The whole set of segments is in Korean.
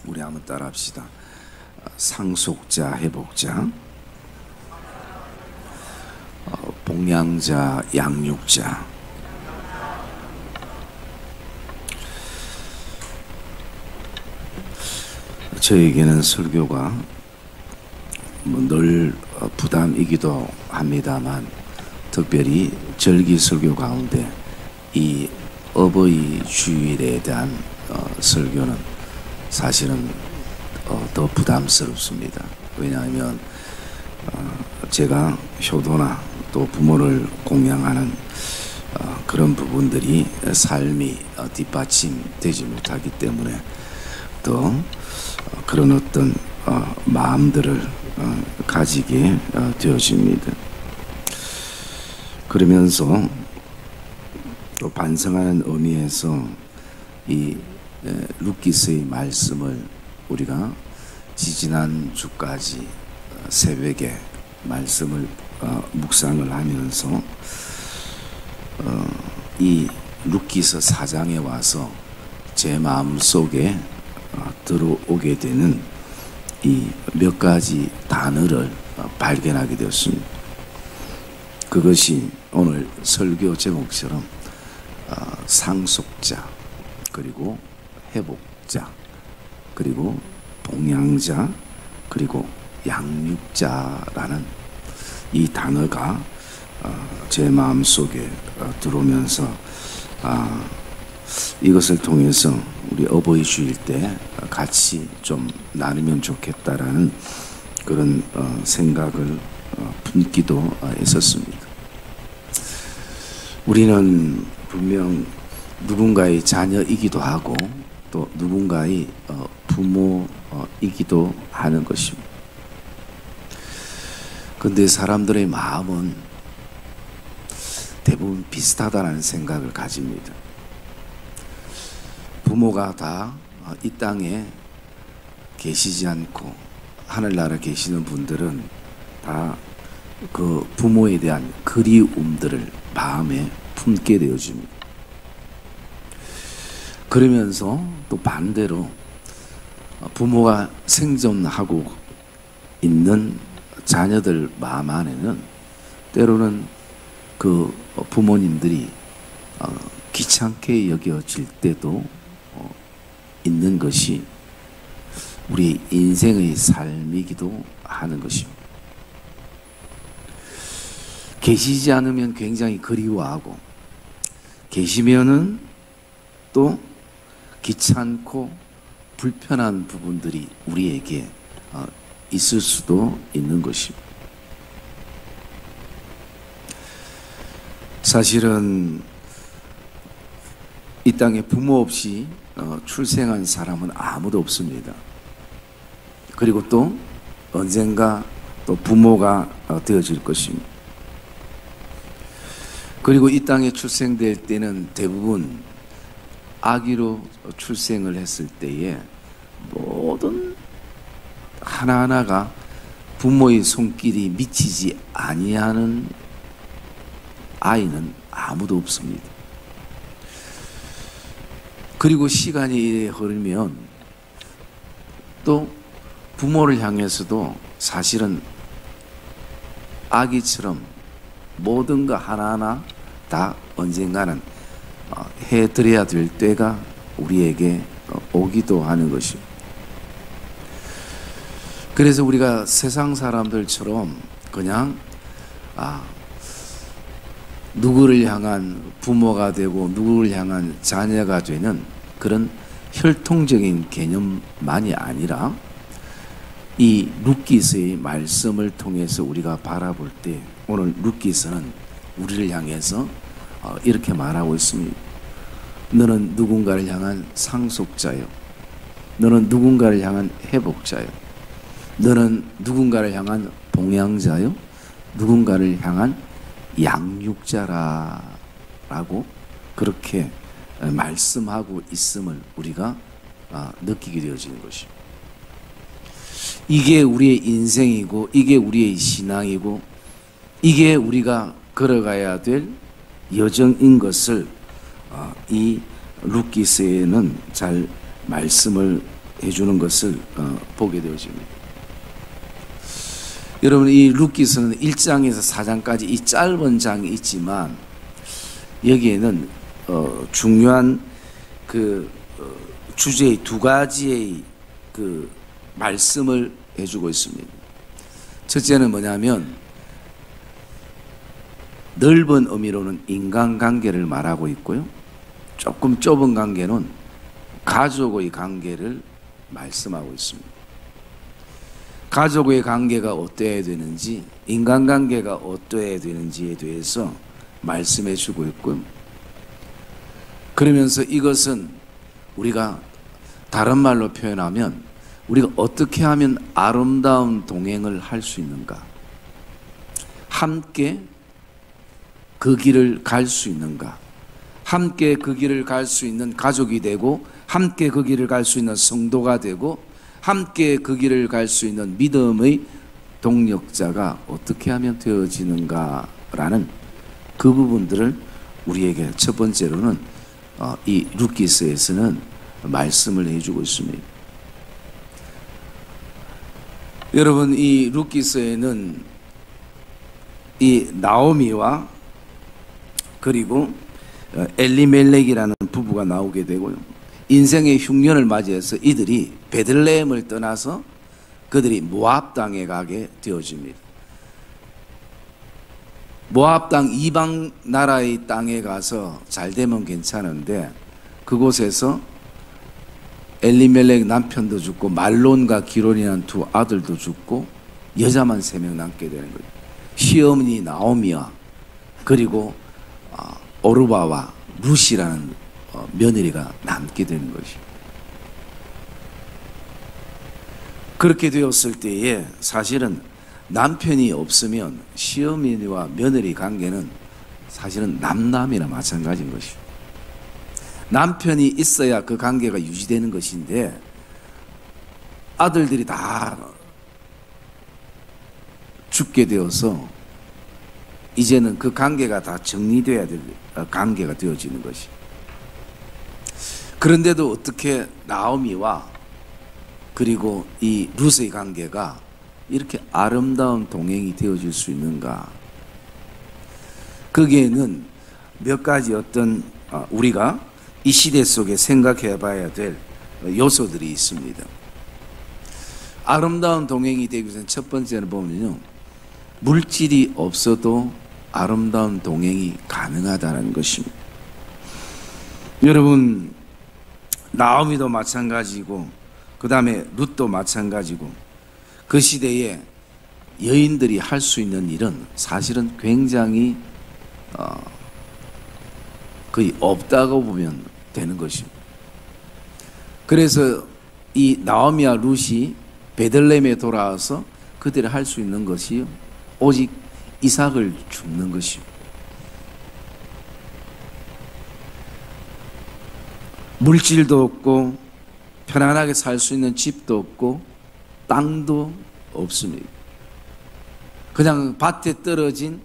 우리 한번 따라합시다. 상속자, 회복자, 봉양자, 양육자. 저에게는 설교가 늘 부담이기도 합니다만, 특별히 절기 설교 가운데 이 어버이 주일에 대한 설교는 사실은 더 부담스럽습니다. 왜냐하면 제가 효도나 또 부모를 공양하는 그런 부분들이 삶이 뒷받침되지 못하기 때문에 또 그런 어떤 마음들을 가지게 되어집니다. 그러면서 또 반성하는 의미에서 이 루키스의 말씀을 우리가 지지난 주까지 새벽에 말씀을 묵상을 하면서 이 루키스 4장에 와서 제 마음 속에 들어오게 되는 이 몇 가지 단어를 발견하게 되었습니다. 그것이 오늘 설교 제목처럼 상속자, 그리고 회복자, 그리고 봉양자, 그리고 양육자라는 이 단어가 제 마음속에 들어오면서 이것을 통해서 우리 어버이 주일 때 같이 좀 나누면 좋겠다라는 그런 생각을 품기도 했었습니다. 우리는 분명 누군가의 자녀이기도 하고 또 누군가의 부모이기도 하는 것입니다. 그런데 사람들의 마음은 대부분 비슷하다는 생각을 가집니다. 부모가 다 이 땅에 계시지 않고 하늘나라 계시는 분들은 다 그 부모에 대한 그리움들을 마음에 품게 되어집니다. 그러면서 또 반대로 부모가 생존하고 있는 자녀들 마음 안에는 때로는 그 부모님들이 귀찮게 여겨질 때도 있는 것이 우리 인생의 삶이기도 하는 것입니다. 계시지 않으면 굉장히 그리워하고, 계시면은 또 귀찮고 불편한 부분들이 우리에게 있을 수도 있는 것입니다. 사실은 이 땅에 부모 없이 출생한 사람은 아무도 없습니다. 그리고 또 언젠가 또 부모가 되어질 것입니다. 그리고 이 땅에 출생될 때는 대부분 아기로 출생을 했을 때에 모든 하나하나가 부모의 손길이 미치지 아니하는 아이는 아무도 없습니다. 그리고 시간이 흐르면 또 부모를 향해서도 사실은 아기처럼 모든 거 하나하나 다 언젠가는 해드려야 될 때가 우리에게 오기도 하는 것입니다. 그래서 우리가 세상 사람들처럼 그냥 누구를 향한 부모가 되고 누구를 향한 자녀가 되는 그런 혈통적인 개념만이 아니라 이 루키스의 말씀을 통해서 우리가 바라볼 때 오늘 루키스는 우리를 향해서 이렇게 말하고 있습니다. 너는 누군가를 향한 상속자요, 너는 누군가를 향한 회복자요, 너는 누군가를 향한 봉양자요, 누군가를 향한 양육자라 라고 그렇게 말씀하고 있음을 우리가 느끼게 되어지는 것입니다. 이게 우리의 인생이고, 이게 우리의 신앙이고, 이게 우리가 걸어가야 될 여정인 것을 이 루키스에는 잘 말씀을 해주는 것을 보게 되어집니다. 여러분, 이 룻기서는 1장에서 4장까지 이 짧은 장이 있지만 여기에는 중요한 그 주제의 두 가지의 그 말씀을 해주고 있습니다. 첫째는 뭐냐면 넓은 의미로는 인간관계를 말하고 있고요. 조금 좁은 관계는 가족의 관계를 말씀하고 있습니다. 가족의 관계가 어떠해야 되는지, 인간관계가 어떠해야 되는지에 대해서 말씀해 주고 있고요. 그러면서 이것은 우리가 다른 말로 표현하면 우리가 어떻게 하면 아름다운 동행을 할 수 있는가, 함께 그 길을 갈 수 있는가, 함께 그 길을 갈 수 있는 가족이 되고, 함께 그 길을 갈 수 있는 성도가 되고, 함께 그 길을 갈 수 있는 믿음의 동력자가 어떻게 하면 되어지는가라는 그 부분들을 우리에게 첫 번째로는 이 룻기서에서는 말씀을 해주고 있습니다. 여러분, 이 룻기서에는 이 나오미와 그리고 엘리멜렉이라는 부부가 나오게 되고요. 인생의 흉년을 맞이해서 이들이 베들레헴을 떠나서 그들이 모압 땅에 가게 되어집니다. 모압 땅 이방 나라의 땅에 가서 잘 되면 괜찮은데 그곳에서 엘리멜렉 남편도 죽고 말론과 기론이라는 두 아들도 죽고 여자만 3명 남게 되는 거예요. 시어머니 나오미와 그리고 오르바와 룻이라는 며느리가 남게 되는 것이. 그렇게 되었을 때에 사실은 남편이 없으면 시어머니와 며느리 관계는 사실은 남남이나 마찬가지인 것이죠. 남편이 있어야 그 관계가 유지되는 것인데 아들들이 다 죽게 되어서 이제는 그 관계가 다 정리되어야 될 관계가 되어지는 것이. 그런데도 어떻게 나오미와 그리고 이 룻의 관계가 이렇게 아름다운 동행이 되어질 수 있는가? 거기에는 몇 가지 어떤 우리가 이 시대 속에 생각해 봐야 될 요소들이 있습니다. 아름다운 동행이 되기 위해서는 첫 번째는 보면요, 물질이 없어도 아름다운 동행이 가능하다는 것입니다. 여러분, 나오미도 마찬가지고 그 다음에 룻도 마찬가지고 그 시대에 여인들이 할 수 있는 일은 사실은 굉장히 거의 없다고 보면 되는 것입니다. 그래서 이 나오미와 룻이 베들레헴에 돌아와서 그들이 할 수 있는 것이 오직 이삭을 줍는 것입니다. 물질도 없고 편안하게 살 수 있는 집도 없고 땅도 없습니다. 그냥 밭에 떨어진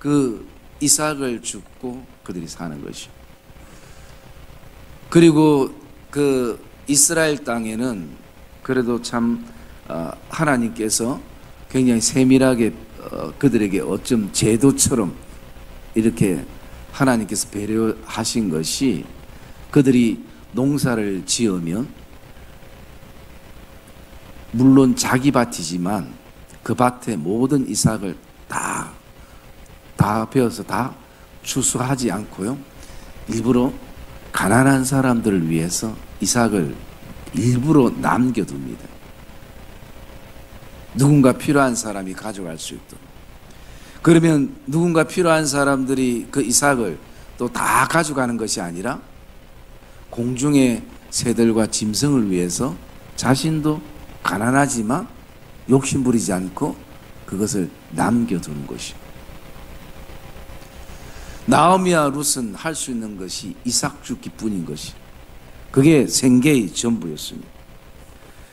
그 이삭을 줍고 그들이 사는 것이요. 그리고 그 이스라엘 땅에는 그래도 참 하나님께서 굉장히 세밀하게 그들에게 어쩜 제도처럼 이렇게 하나님께서 배려하신 것이, 그들이 농사를 지으면 물론 자기 밭이지만 그 밭에 모든 이삭을 다 베어서 다 추수하지 않고요, 일부러 가난한 사람들을 위해서 이삭을 일부러 남겨둡니다. 누군가 필요한 사람이 가져갈 수 있도록. 그러면 누군가 필요한 사람들이 그 이삭을 또 다 가져가는 것이 아니라 공중의 새들과 짐승을 위해서 자신도 가난하지만 욕심부리지 않고 그것을 남겨두는 것이요. 나오미와 룻은 할 수 있는 것이 이삭 주기 뿐인 것이, 그게 생계의 전부였습니다.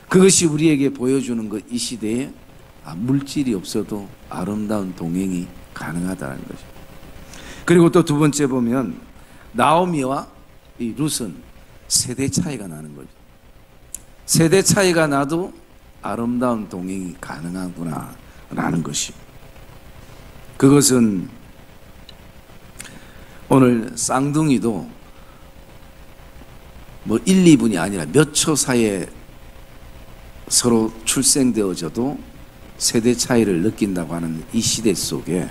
그것이 우리에게 보여주는 것, 이 시대에 물질이 없어도 아름다운 동행이 가능하다는 거죠. 그리고 또 두 번째 보면 나오미와 이 룻은 세대 차이가 나는 거죠. 세대 차이가 나도 아름다운 동행이 가능하구나 라는 것이, 그것은 오늘 쌍둥이도 뭐 1, 2분이 아니라 몇 초 사이에 서로 출생되어져도 세대 차이를 느낀다고 하는 이 시대 속에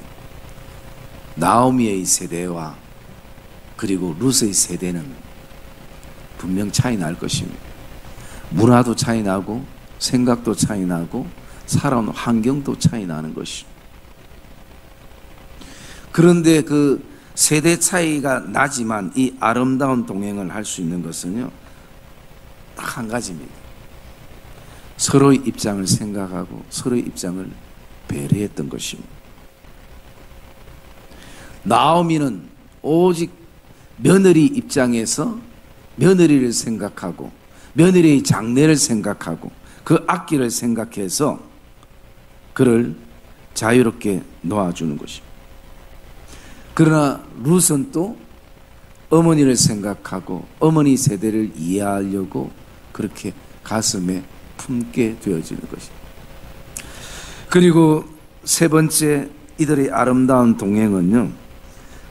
나오미의 세대와 그리고 룻의 세대는 분명 차이 날 것입니다. 문화도 차이 나고 생각도 차이 나고 살아온 환경도 차이 나는 것입니다. 그런데 그 세대 차이가 나지만 이 아름다운 동행을 할 수 있는 것은요, 딱 한 가지입니다. 서로의 입장을 생각하고 서로의 입장을 배려했던 것입니다. 나오미는 오직 며느리 입장에서 며느리를 생각하고 며느리의 장래를 생각하고 그 앞길을 생각해서 그를 자유롭게 놓아주는 것입니다. 그러나 룻은 또 어머니를 생각하고 어머니 세대를 이해하려고 그렇게 가슴에 품게 되어지는 것입니다. 그리고 세 번째, 이들의 아름다운 동행은요,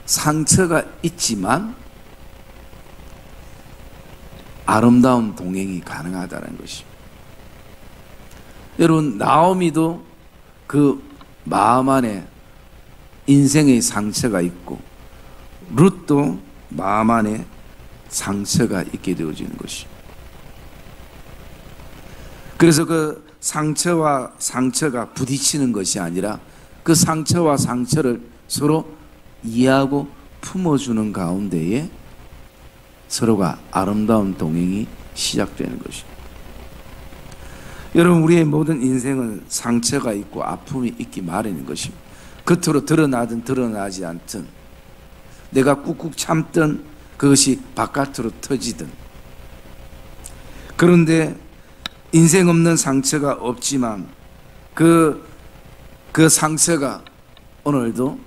상처가 있지만 아름다운 동행이 가능하다는 것입니다. 여러분, 나오미도 그 마음 안에 인생의 상처가 있고 룻도 마음 안에 상처가 있게 되어지는 것입니다. 그래서 그 상처와 상처가 부딪히는 것이 아니라 그 상처와 상처를 서로 이해하고 품어주는 가운데에 서로가 아름다운 동행이 시작되는 것입니다. 여러분, 우리의 모든 인생은 상처가 있고 아픔이 있기 마련인 것입니다. 겉으로 드러나든 드러나지 않든, 내가 꾹꾹 참든 그것이 바깥으로 터지든. 그런데 인생 없는 상처가 없지만 그 상처가 오늘도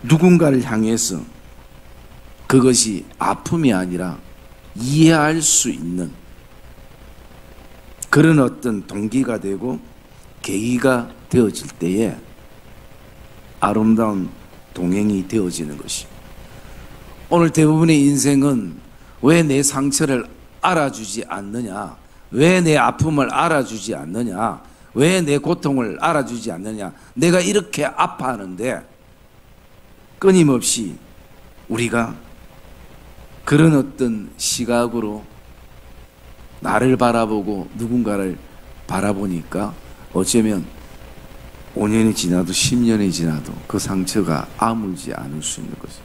누군가를 향해서 그것이 아픔이 아니라 이해할 수 있는 그런 어떤 동기가 되고 계기가 되어질 때에 아름다운 동행이 되어지는 것이, 오늘 대부분의 인생은 왜 내 상처를 알아주지 않느냐, 왜 내 아픔을 알아주지 않느냐, 왜 내 고통을 알아주지 않느냐, 내가 이렇게 아파하는데 끊임없이 우리가 그런 어떤 시각으로 나를 바라보고 누군가를 바라보니까 어쩌면 5년이 지나도 10년이 지나도 그 상처가 아물지 않을 수 있는 거죠.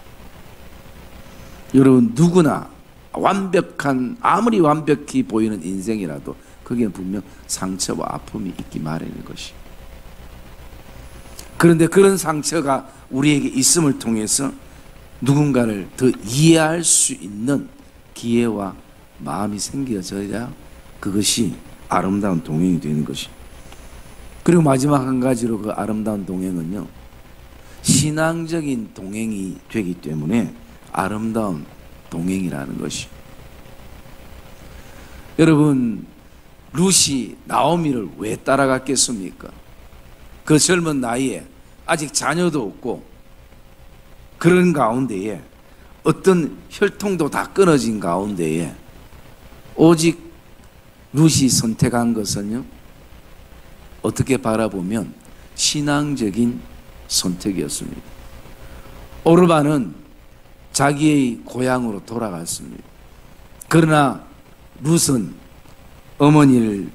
여러분, 누구나 완벽한, 아무리 완벽히 보이는 인생이라도 거기에 분명 상처와 아픔이 있기 마련인 것이. 그런데 그런 상처가 우리에게 있음을 통해서 누군가를 더 이해할 수 있는 기회와 마음이 생겨져야 그것이 아름다운 동행이 되는 것이. 그리고 마지막 한 가지로 그 아름다운 동행은요, 신앙적인 동행이 되기 때문에 아름다운 동행이라는 것이. 여러분, 룻이 나오미를 왜 따라갔겠습니까? 그 젊은 나이에 아직 자녀도 없고 그런 가운데에 어떤 혈통도 다 끊어진 가운데에 오직 룻이 선택한 것은요, 어떻게 바라보면 신앙적인 선택이었습니다. 오르반은 자기의 고향으로 돌아갔습니다. 그러나 룻은 어머니를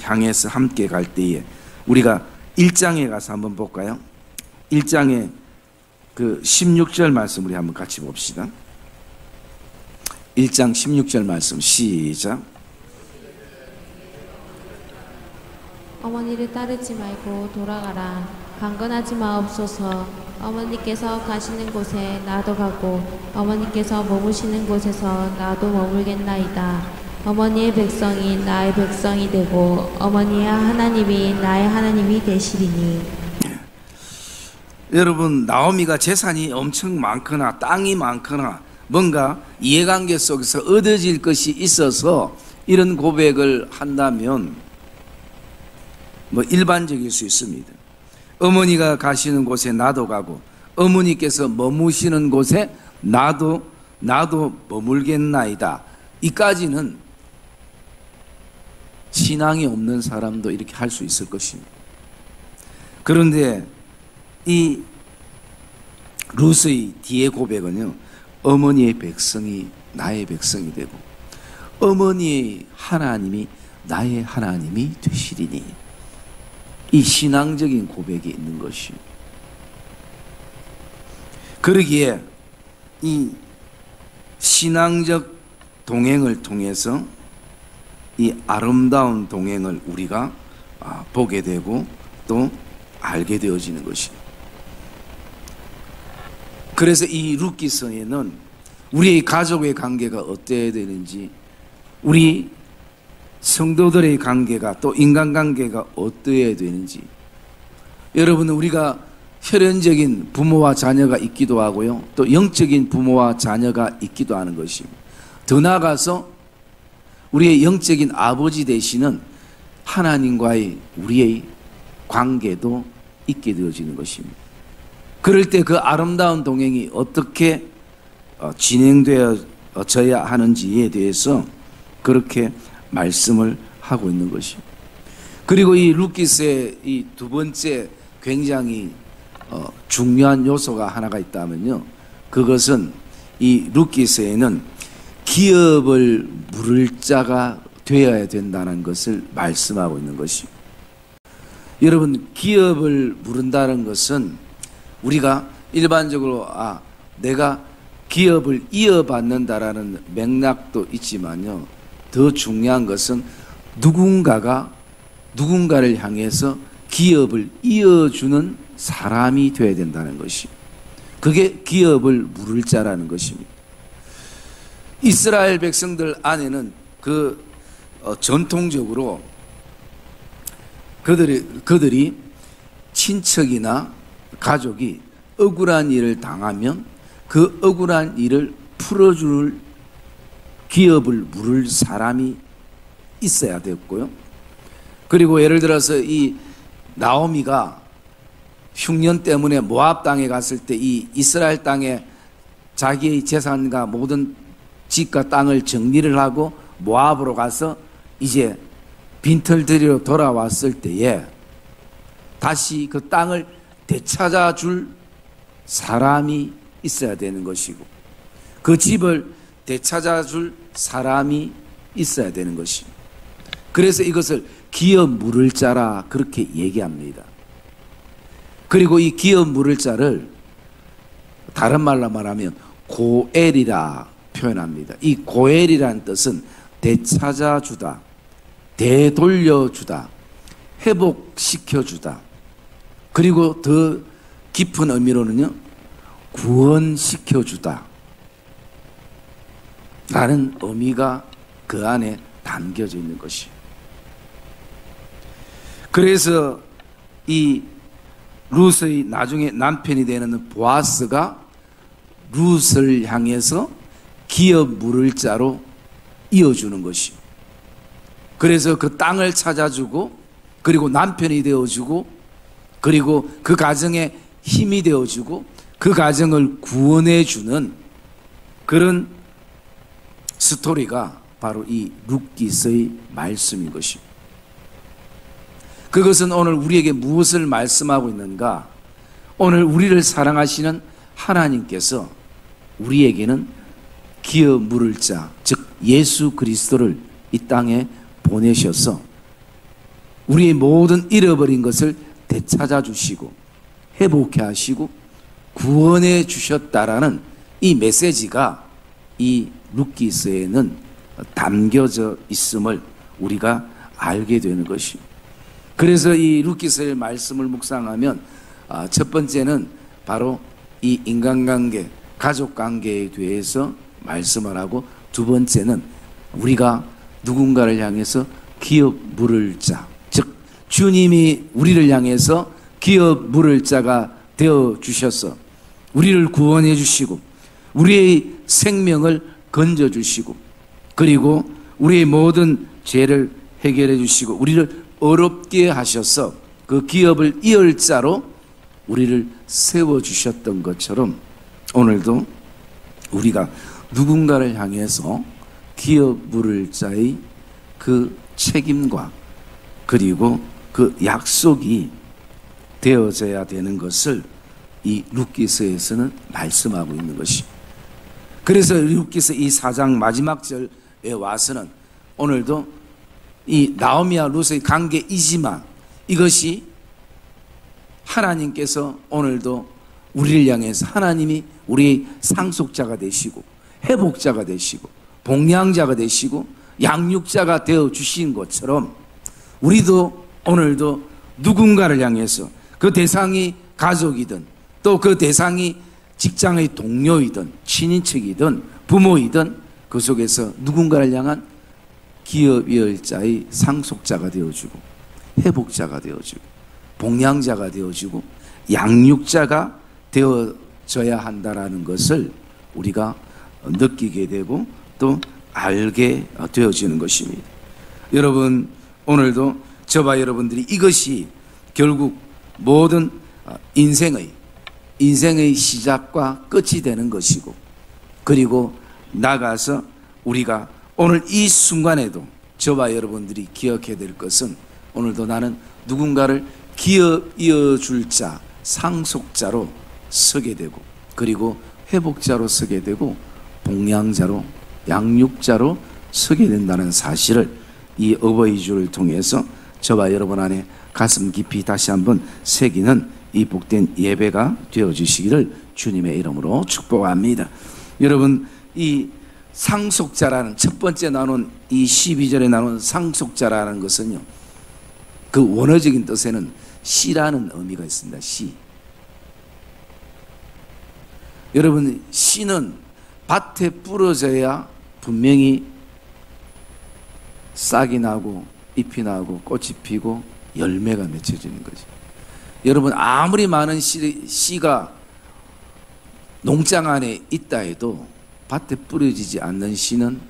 향해서 함께 갈 때에, 우리가 1장에 가서 한번 볼까요? 1장에 그 16절 말씀 우리 한번 같이 봅시다. 1장 16절 말씀 시작. 어머니를 따르지 말고 돌아가라. 강건하지 마옵소서. 어머니께서 가시는 곳에 나도 가고 어머니께서 머무시는 곳에서 나도 머물겠나이다. 어머니의 백성이 나의 백성이 되고 어머니의 하나님이 나의 하나님이 되시리니. 여러분, 나오미가 재산이 엄청 많거나 땅이 많거나 뭔가 이해관계 속에서 얻어질 것이 있어서 이런 고백을 한다면 뭐 일반적일 수 있습니다. 어머니가 가시는 곳에 나도 가고 어머니께서 머무시는 곳에 나도 머물겠나이다. 이까지는 신앙이 없는 사람도 이렇게 할 수 있을 것입니다. 그런데 이 룻의 뒤의 고백은요, 어머니의 백성이 나의 백성이 되고 어머니의 하나님이 나의 하나님이 되시리니, 이 신앙적인 고백이 있는 것입니다. 그러기에 이 신앙적 동행을 통해서 이 아름다운 동행을 우리가 보게 되고 또 알게 되어지는 것입니다. 그래서 이 룻기서에는 우리의 가족의 관계가 어때야 되는지, 우리 성도들의 관계가 또 인간관계가 어때야 되는지, 여러분은 우리가 혈연적인 부모와 자녀가 있기도 하고요, 또 영적인 부모와 자녀가 있기도 하는 것입니다. 더 나아가서 우리의 영적인 아버지 되시는 하나님과의 우리의 관계도 있게 되어지는 것입니다. 그럴 때 그 아름다운 동행이 어떻게 진행되어져야 하는지에 대해서 그렇게 말씀을 하고 있는 것입니다. 그리고 이 룻기서의 이 두 번째 굉장히 중요한 요소가 하나가 있다면요, 그것은 이 룻기서에는 기업을 물을 자가 되어야 된다는 것을 말씀하고 있는 것입니다. 여러분, 기업을 물은다는 것은 우리가 일반적으로 내가 기업을 이어받는다라는 맥락도 있지만요, 더 중요한 것은 누군가를 향해서 기업을 이어주는 사람이 되어야 된다는 것이, 그게 기업을 물을 자라는 것입니다. 이스라엘 백성들 안에는 전통적으로 그들이 친척이나 가족이 억울한 일을 당하면 그 억울한 일을 풀어줄 기업을 물을 사람이 있어야 됐고요. 그리고 예를 들어서 이 나오미가 흉년 때문에 모압 땅에 갔을 때 이 이스라엘 땅에 자기의 재산과 모든 집과 땅을 정리를 하고 모압으로 가서 이제 빈털터리로 돌아왔을 때에 다시 그 땅을 되찾아 줄 사람이 있어야 되는 것이고, 그 집을 되찾아 줄 사람이 있어야 되는 것입니다. 그래서 이것을 기업 물을 자라 그렇게 얘기합니다. 그리고 이 기업 물을 자를 다른 말로 말하면 고엘이라 표현합니다. 이 고엘이라는 뜻은 되찾아주다, 되돌려주다, 회복시켜주다, 그리고 더 깊은 의미로는요, 구원시켜주다 라는 의미가 그 안에 담겨져 있는 것이에요. 그래서 이 룻의 나중에 남편이 되는 보아스가 룻을 향해서 기업 물을 자로 이어주는 것이에요. 그래서 그 땅을 찾아주고, 그리고 남편이 되어주고, 그리고 그 가정에 힘이 되어주고, 그 가정을 구원해주는 그런 스토리가 바로 이 룻기서의 말씀인 것입니다. 그것은 오늘 우리에게 무엇을 말씀하고 있는가? 오늘 우리를 사랑하시는 하나님께서 우리에게는 기업 물을 자, 즉 예수 그리스도를 이 땅에 보내셔서 우리의 모든 잃어버린 것을 되찾아 주시고 회복해 하시고 구원해 주셨다라는 이 메시지가 이 룻기서에는 담겨져 있음을 우리가 알게 되는 것입니다. 그래서 이 룻기서의 말씀을 묵상하면 첫 번째는 바로 이 인간관계, 가족관계에 대해서 말씀을 하고, 두 번째는 우리가 누군가를 향해서 기업 물을 자, 즉 주님이 우리를 향해서 기업 물을 자가 되어 주셔서 우리를 구원해 주시고 우리의 생명을 건져주시고, 그리고 우리의 모든 죄를 해결해 주시고 우리를 어렵게 하셔서 그 기업을 이을 자로 우리를 세워주셨던 것처럼 오늘도 우리가 누군가를 향해서 기업 물을 자의 그 책임과 그리고 그 약속이 되어져야 되는 것을 이 룻기서에서는 말씀하고 있는 것이. 그래서 룻기서 이 4장 마지막 절에 와서는 오늘도 이 나오미와 룻의 관계이지만 이것이 하나님께서 오늘도 우리를 향해서 하나님이 우리의 상속자가 되시고 회복자가 되시고 봉양자가 되시고 양육자가 되어 주신 것처럼 우리도 오늘도 누군가를 향해서 그 대상이 가족이든 또 그 대상이 직장의 동료이든 친인척이든 부모이든 그 속에서 누군가를 향한 기업이을자의 상속자가 되어주고 회복자가 되어주고 봉양자가 되어주고 양육자가 되어져야 한다라는 것을 우리가 느끼게 되고 또 알게 되어지는 것입니다. 여러분, 오늘도 저와 여러분들이 이것이 결국 모든 인생의 시작과 끝이 되는 것이고, 그리고 나가서 우리가 오늘 이 순간에도 저와 여러분들이 기억해야 될 것은 오늘도 나는 누군가를 이어줄 자, 상속자로 서게 되고, 그리고 회복자로 서게 되고, 봉양자로, 양육자로 서게 된다는 사실을 이 어버이 주를 통해서 저와 여러분 안에 가슴 깊이 다시 한번 새기는 이 복된 예배가 되어주시기를 주님의 이름으로 축복합니다. 여러분, 이 상속자라는 첫 번째 나눈 이 12절에 나눈 상속자라는 것은요, 그 원어적인 뜻에는 씨라는 의미가 있습니다. 씨. 여러분, 씨는 밭에 뿌려져야 분명히 싹이 나고 잎이 나고 꽃이 피고 열매가 맺혀지는 거죠. 여러분, 아무리 많은 씨가 농장 안에 있다 해도 밭에 뿌려지지 않는 씨는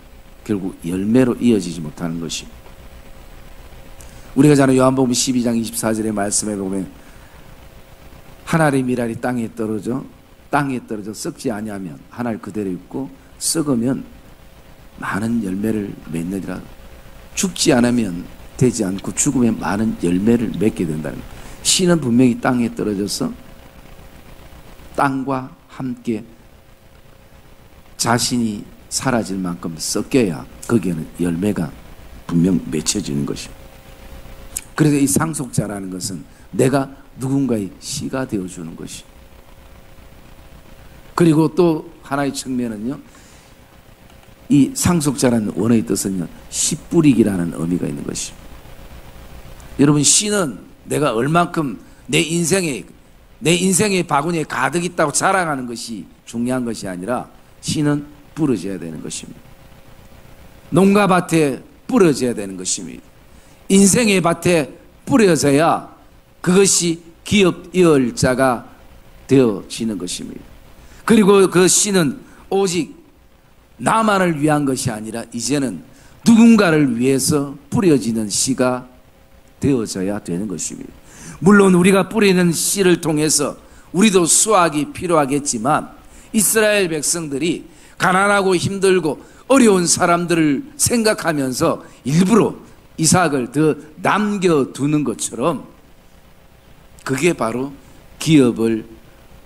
결국 열매로 이어지지 못하는 것이. 우리가 잘 아는 요한복음 12장 24절의 말씀에 보면 하나의 미랄이 땅에 떨어져 썩지 아니하면 하나를 그대로 있고 썩으면 많은 열매를 맺느니라. 죽지 않으면 되지 않고 죽으면 많은 열매를 맺게 된다는 거예요. 씨는 분명히 땅에 떨어져서 땅과 함께 자신이 사라질 만큼 섞여야 거기에는 열매가 분명 맺혀지는 것이에요. 그래서 이 상속자라는 것은 내가 누군가의 씨가 되어주는 것이. 그리고 또 하나의 측면은요, 이 상속자라는 원어의 뜻은요, 씨 뿌리기라는 의미가 있는 것이. 여러분, 씨는 내가 얼만큼 내 인생의 바구니에 가득 있다고 자랑하는 것이 중요한 것이 아니라 씨는 뿌려져야 되는 것입니다. 농가밭에 뿌려져야 되는 것입니다. 인생의 밭에 뿌려져야 그것이 기업 이을자가 되어지는 것입니다. 그리고 그 씨는 오직 나만을 위한 것이 아니라 이제는 누군가를 위해서 뿌려지는 씨가 되어져야 되는 것입니다. 물론 우리가 뿌리는 씨를 통해서 우리도 수확이 필요하겠지만 이스라엘 백성들이 가난하고 힘들고 어려운 사람들을 생각하면서 일부러 이삭을 더 남겨두는 것처럼 그게 바로 기업을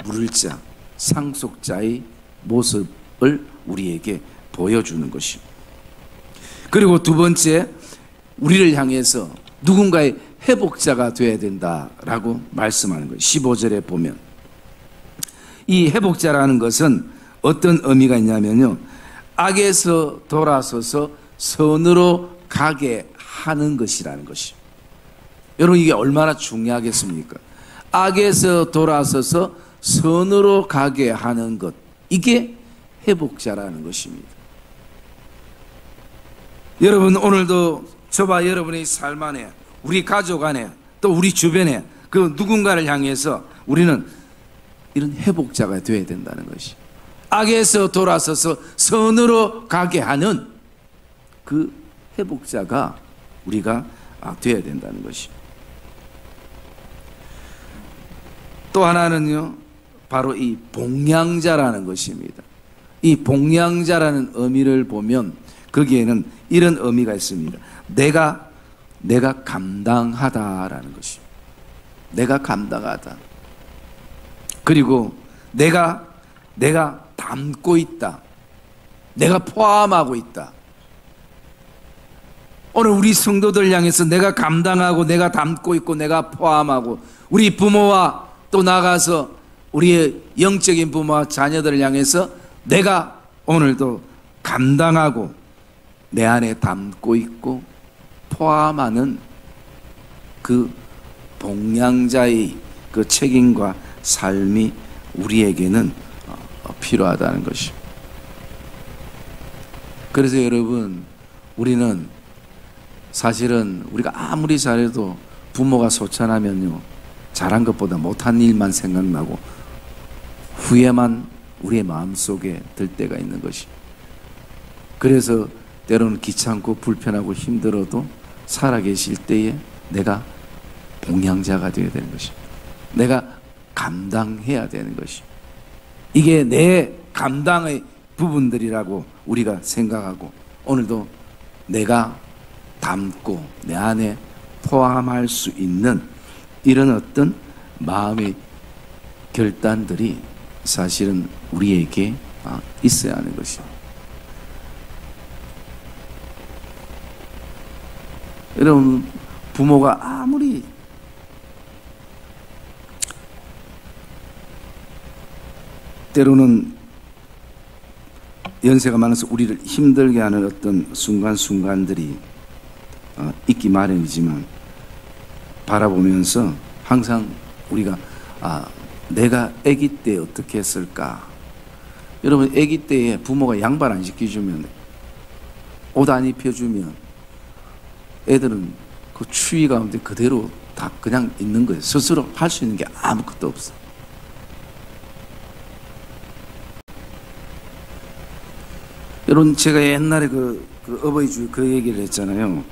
물을 자, 상속자의 모습을 우리에게 보여주는 것입니다. 그리고 두 번째, 우리를 향해서 누군가의 회복자가 되어야 된다라고 말씀하는 거예요. 15절에 보면 이 회복자라는 것은 어떤 의미가 있냐면요, 악에서 돌아서서 선으로 가게 하는 것이라는 것이에요. 여러분, 이게 얼마나 중요하겠습니까? 악에서 돌아서서 선으로 가게 하는 것, 이게 회복자라는 것입니다. 여러분, 오늘도 저와 여러분의 삶 안에, 우리 가족 안에, 또 우리 주변에 그 누군가를 향해서 우리는 이런 회복자가 되어야 된다는 것이. 악에서 돌아서서 선으로 가게 하는 그 회복자가 우리가 되어야 된다는 것이. 또 하나는요, 바로 이 봉양자라는 것입니다. 이 봉양자라는 의미를 보면 거기에는 이런 의미가 있습니다. 내가 감당하다라는 것이. 내가 감당하다. 그리고 내가 담고 있다. 내가 포함하고 있다. 오늘 우리 성도들 향해서 내가 감당하고 내가 담고 있고 내가 포함하고, 우리 부모와 또 나가서 우리의 영적인 부모와 자녀들을 향해서 내가 오늘도 감당하고 내 안에 담고 있고 포함하는 그 봉양자의 그 책임과 삶이 우리에게는 필요하다는 것이. 그래서 여러분, 우리는 사실은 우리가 아무리 잘해도 부모가 소천하면요, 잘한 것보다 못한 일만 생각나고 후회만 우리의 마음속에 들 때가 있는 것이. 그래서 때로는 귀찮고 불편하고 힘들어도 살아계실 때에 내가 봉양자가 되어야 되는 것이. 내가 감당해야 되는 것이. 이게 내 감당의 부분들이라고 우리가 생각하고, 오늘도 내가 담고 내 안에 포함할 수 있는 이런 어떤 마음의 결단들이 사실은 우리에게 있어야 하는 것입니다. 여러분, 부모가 아무리 때로는 연세가 많아서 우리를 힘들게 하는 어떤 순간순간들이 있기 마련이지만, 바라보면서 항상 우리가 내가 아기 때 어떻게 했을까. 여러분, 아기 때에 부모가 양발 안 시켜주면, 옷 안 입혀주면 애들은 그 추위 가운데 그대로 다 그냥 있는 거예요. 스스로 할 수 있는 게 아무것도 없어. 여러분, 제가 옛날에 그 어버이주일 그 얘기를 했잖아요.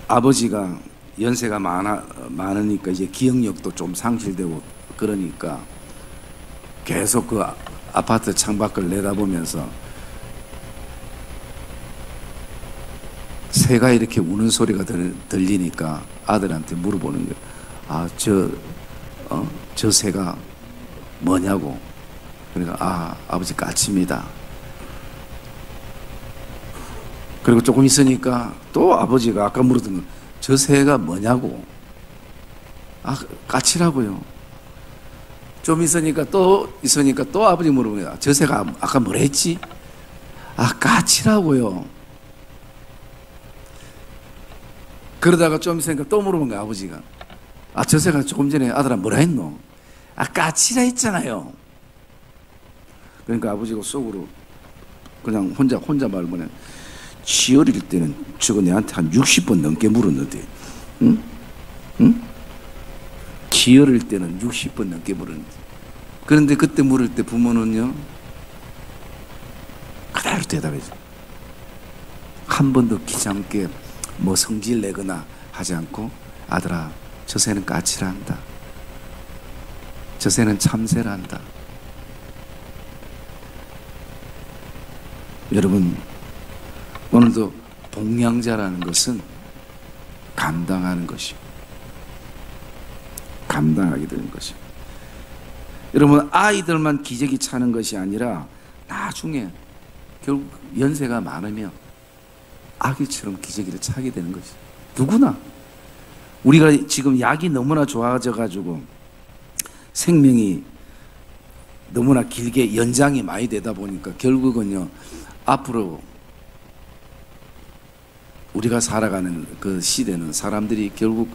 아버지가 연세가 많으니까 이제 기억력도 좀 상실되고, 그러니까 계속 그 아파트 창밖을 내다보면서 새가 이렇게 우는 소리가 들리니까 아들한테 물어보는 거예요. 저 새가 뭐냐고. 그러니까 아버지 까치입니다. 그리고 조금 있으니까 또 아버지가 아까 물었던 거, 저 새가 뭐냐고. 까치라고요. 좀 있으니까 또 아버지 물어보는 거야. 저 새가 아까 뭐라 했지? 까치라고요. 그러다가 좀 있으니까 또 물어본 거야, 아버지가. 저 새가 조금 전에 아들아 뭐라 했노? 까치라 했잖아요. 그러니까 아버지가 속으로 그냥 혼자 말을 보내. 지 어릴 때는 저거 내한테 한 60번 넘게 물었는데, 응? 지 어릴 때는 60번 넘게 물었는데. 그런데 그때 물을 때 부모는요, 그대로 대답해줘. 한 번도 귀찮게 뭐 성질 내거나 하지 않고, 아들아, 저 새는 까치라 한다. 저 새는 참새라 한다. 여러분, 오늘도 봉양자라는 것은 감당하는 것입니다. 감당하게 되는 것입니다. 여러분, 아이들만 기저귀 차는 것이 아니라 나중에 결국 연세가 많으면 아기처럼 기저귀를 차게 되는 것이죠. 누구나. 우리가 지금 약이 너무나 좋아져 가지고 생명이 너무나 길게 연장이 많이 되다 보니까 결국은요, 앞으로 우리가 살아가는 그 시대는 사람들이 결국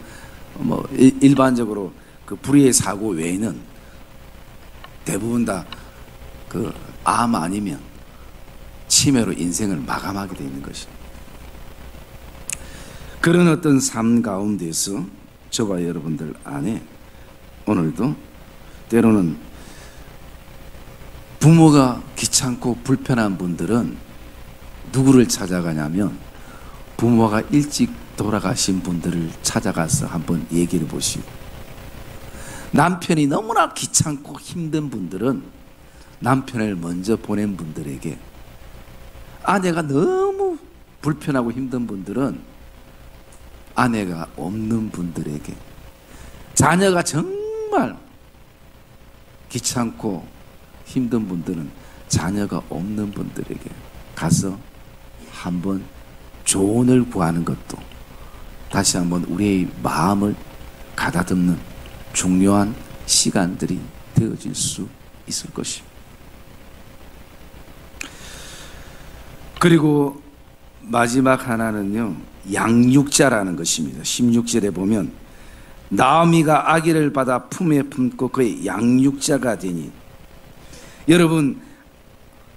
뭐 일반적으로 그 불의의 사고 외에는 대부분 다 그 암 아니면 치매로 인생을 마감하게 되어 있는 것입니다. 그런 어떤 삶 가운데서 저와 여러분들 안에 오늘도 때로는 부모가 귀찮고 불편한 분들은 누구를 찾아가냐면 부모가 일찍 돌아가신 분들을 찾아가서 한번 얘기를 보시고, 남편이 너무나 귀찮고 힘든 분들은 남편을 먼저 보낸 분들에게, 아내가 너무 불편하고 힘든 분들은 아내가 없는 분들에게, 자녀가 정말 귀찮고 힘든 분들은 자녀가 없는 분들에게 가서 한번 조언을 구하는 것도 다시 한번 우리의 마음을 가다듬는 중요한 시간들이 되어질 수 있을 것입니다. 그리고 마지막 하나는요, 양육자라는 것입니다. 16절에 보면 나오미가 아기를 받아 품에 품고 그의 양육자가 되니, 여러분,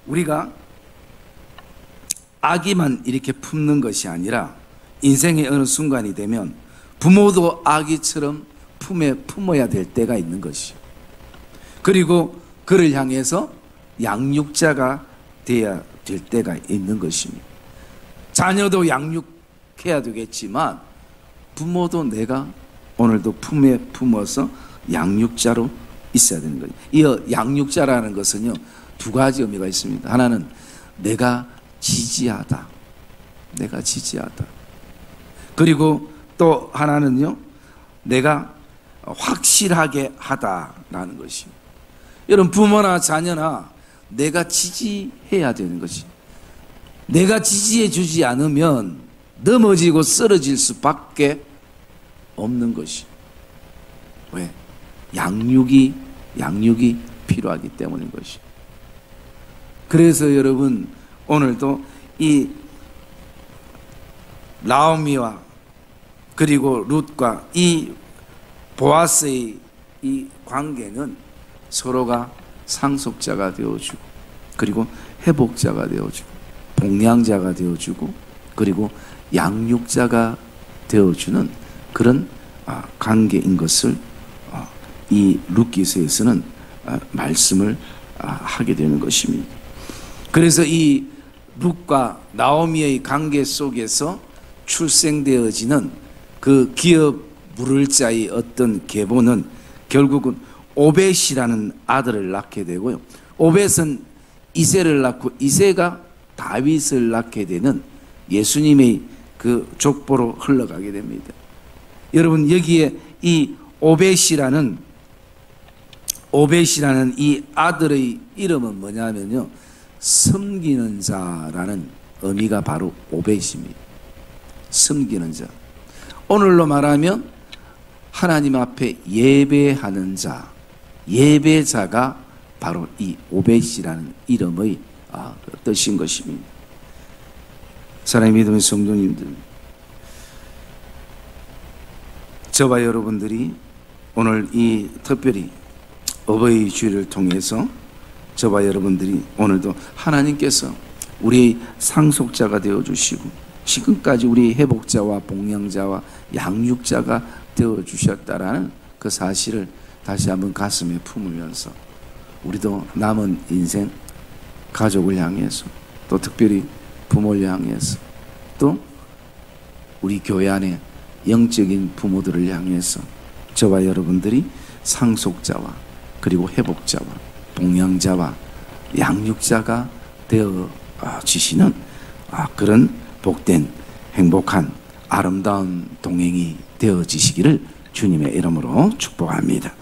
우리가 아기만 이렇게 품는 것이 아니라 인생의 어느 순간이 되면 부모도 아기처럼 품에 품어야 될 때가 있는 것이요, 그리고 그를 향해서 양육자가 되어야 될 때가 있는 것입니다. 자녀도 양육해야 되겠지만 부모도 내가 오늘도 품에 품어서 양육자로 있어야 되는 거예요. 이 양육자라는 것은요, 두 가지 의미가 있습니다. 하나는 내가 지지하다, 내가 지지하다. 그리고 또 하나는요, 내가 확실하게 하다라는 것입니다. 여러분, 부모나 자녀나 내가 지지해야 되는 것이, 내가 지지해 주지 않으면 넘어지고 쓰러질 수밖에 없는 것이. 왜? 양육이 필요하기 때문인 것이. 그래서 여러분, 오늘도 이 나오미와 그리고 룻과 이 보아스의 이 관계는 서로가 상속자가 되어주고, 그리고 회복자가 되어주고, 봉양자가 되어주고, 그리고 양육자가 되어주는 그런 관계인 것을 이 룻기서에서는 말씀을 하게 되는 것입니다. 그래서 이 룻과 나오미의 관계 속에서 출생되어지는 그 기업 물을 자의 어떤 계보는 결국은 오벳이라는 아들을 낳게 되고요, 오벳은 이새를 낳고 이새가 다윗을 낳게 되는 예수님의 그 족보로 흘러가게 됩니다. 여러분, 여기에 이 오벳이라는 이 아들의 이름은 뭐냐면요, 섬기는 자라는 의미가 바로 오벳입니다. 섬기는 자. 오늘로 말하면 하나님 앞에 예배하는 자, 예배자가 바로 이 오벳이라는 이름의 뜻인 것입니다. 사랑의 믿음의 성도님들, 저와 여러분들이 오늘 이 특별히 어버이 주일을 통해서 저와 여러분들이 오늘도 하나님께서 우리의 상속자가 되어주시고 지금까지 우리의 회복자와 봉양자와 양육자가 되어주셨다라는 그 사실을 다시 한번 가슴에 품으면서 우리도 남은 인생 가족을 향해서, 또 특별히 부모를 향해서, 또 우리 교회 안에 영적인 부모들을 향해서 저와 여러분들이 상속자와 그리고 회복자와 봉양자와 양육자가 되어 주시는 그런 복된 행복한 아름다운 동행이 되어지시기를 주님의 이름으로 축복합니다.